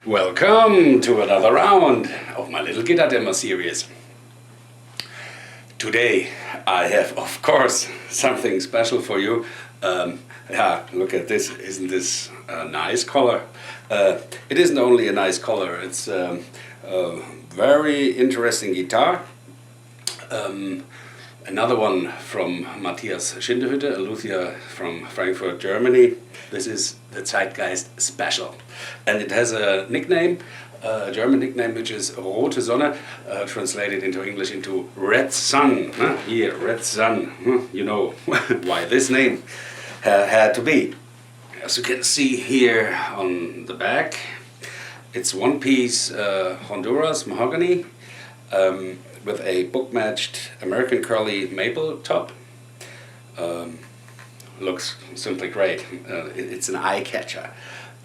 Welcome to another round of my little guitar demo series. Today I have, of course, something special for you. Look at this. Isn't this a nice color? It isn't only a nice color, it's a very interesting guitar. Another one from Matthias Schindehütte, a luthier from Frankfurt, Germany. This is the Zeitgeist Special. And it has a nickname, a German nickname, which is Rote Sonne, translated into English into Red Sun. Here, Red Sun. You know why this name had to be. As you can see here on the back, it's one piece Honduras mahogany with a book-matched American curly maple top. Looks simply great. It's an eye-catcher.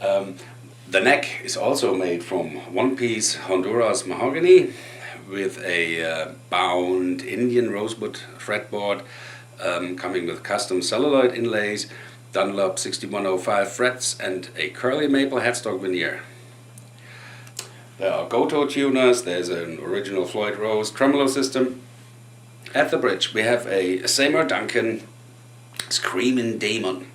The neck is also made from one-piece Honduras mahogany with a bound Indian rosewood fretboard, coming with custom celluloid inlays, Dunlop 6105 frets, and a curly maple headstock veneer. There are Goto tuners, there's an original Floyd Rose tremolo system. At the bridge we have a Seymour Duncan Screamin' Demon.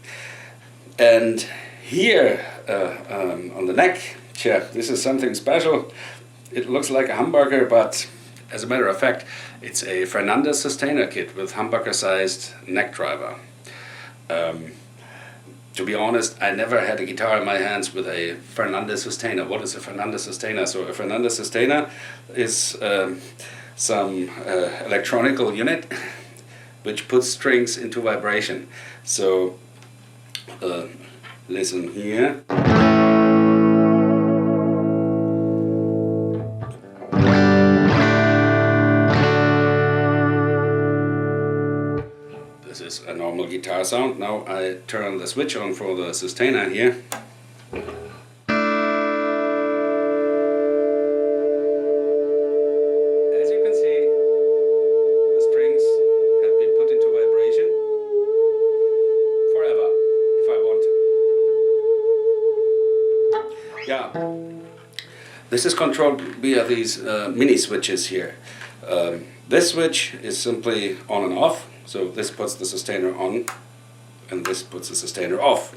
And here on the neck, this is something special. It looks like a humbucker, but as a matter of fact, it's a Fernandez sustainer kit with humbucker-sized neck driver. To be honest, I never had a guitar in my hands with a Fernandez sustainer. What is a Fernandez sustainer? So a Fernandez sustainer is some electronical unit which puts strings into vibration. So listen here. This is a normal guitar sound. Now I turn the switch on for the sustainer here. As you can see, the strings have been put into vibration forever, if I want. Yeah, this is controlled via these mini switches here. This switch is simply on and off. So this puts the sustainer on and this puts the sustainer off.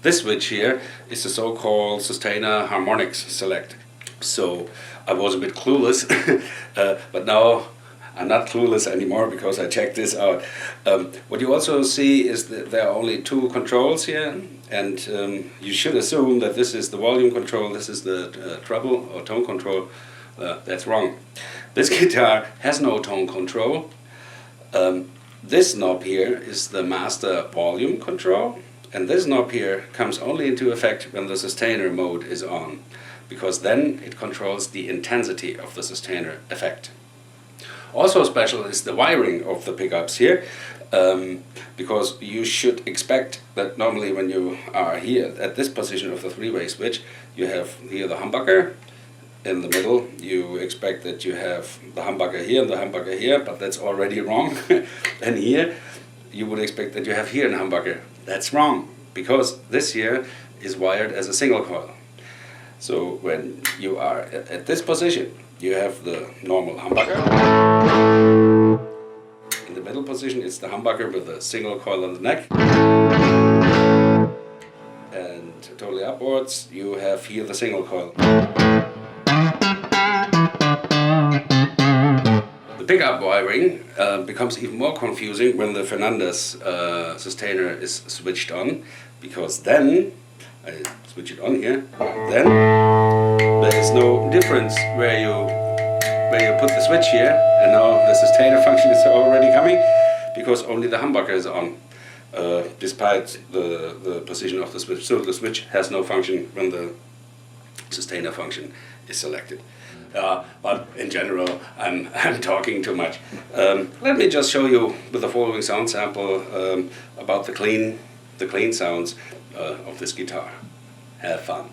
This switch here is the so-called sustainer harmonics select. So I was a bit clueless, but now I'm not clueless anymore because I checked this out. What you also see is that there are only two controls here, and you should assume that this is the volume control, this is the treble or tone control. That's wrong. This guitar has no tone control. This knob here is the master volume control, and this knob here comes only into effect when the sustainer mode is on, because then it controls the intensity of the sustainer effect. Also special is the wiring of the pickups here, because you should expect that normally when you are here at this position of the three-way switch, you have here the humbucker. In the middle, you expect that you have the humbucker here and the humbucker here, but that's already wrong. And here, you would expect that you have here a humbucker. That's wrong, because this here is wired as a single coil. So when you are at this position, you have the normal humbucker. In the middle position, it's the humbucker with a single coil on the neck. And totally upwards, you have here the single coil. The pickup wiring becomes even more confusing when the Fernandez sustainer is switched on, because then, I switch it on here, then there is no difference where you put the switch here, and now the sustainer function is already coming, because only the humbucker is on, despite the position of the switch. So the switch has no function when the sustainer function is selected. But in general, I'm talking too much. Let me just show you with the following sound sample about the clean sounds of this guitar. Have fun.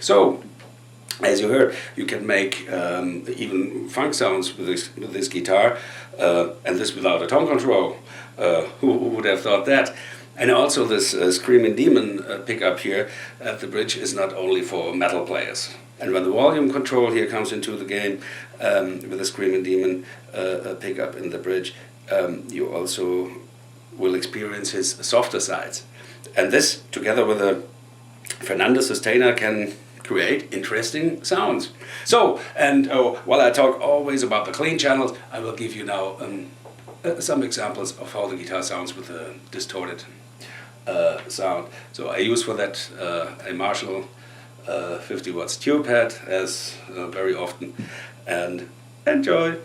So, as you heard, you can make even funk sounds with this guitar, and this without a tone control. Who would have thought that? And also this Screaming Demon pickup here at the bridge is not only for metal players. And when the volume control here comes into the game with the Screaming Demon pickup in the bridge, you also will experience his softer sides. And this, together with a Fernandez sustainer, can create interesting sounds. So, and while I talk always about the clean channels, I will give you now some examples of how the guitar sounds with a distorted sound. So I use for that a Marshall 50 watts tube head, as very often, and enjoy!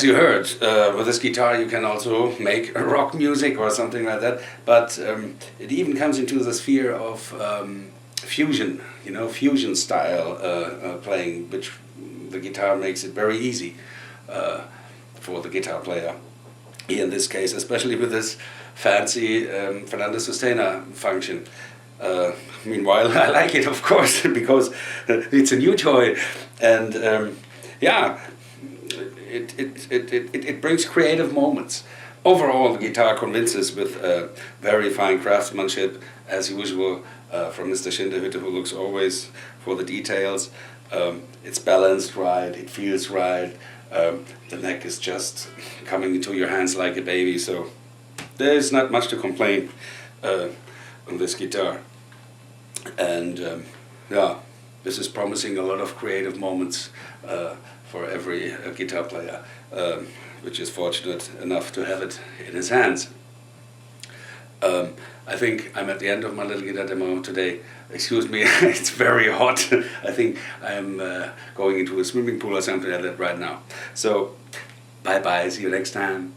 you heard, with this guitar you can also make rock music or something like that, but it even comes into the sphere of fusion, you know, fusion style playing, which the guitar makes it very easy for the guitar player. Here in this case, especially with this fancy Fernandez sustainer function. Meanwhile, I like it, of course, because it's a new toy, and yeah, it brings creative moments. Overall, the guitar convinces with very fine craftsmanship, as usual, from Mr. Schindehütte, who looks always for the details. It's balanced right, it feels right, the neck is just coming into your hands like a baby, so there's not much to complain on this guitar. And yeah, this is promising a lot of creative moments for every guitar player, which is fortunate enough to have it in his hands. I think I'm at the end of my little guitar demo today. Excuse me, it's very hot. I think I'm going into a swimming pool or something like that right now. So, bye bye, see you next time.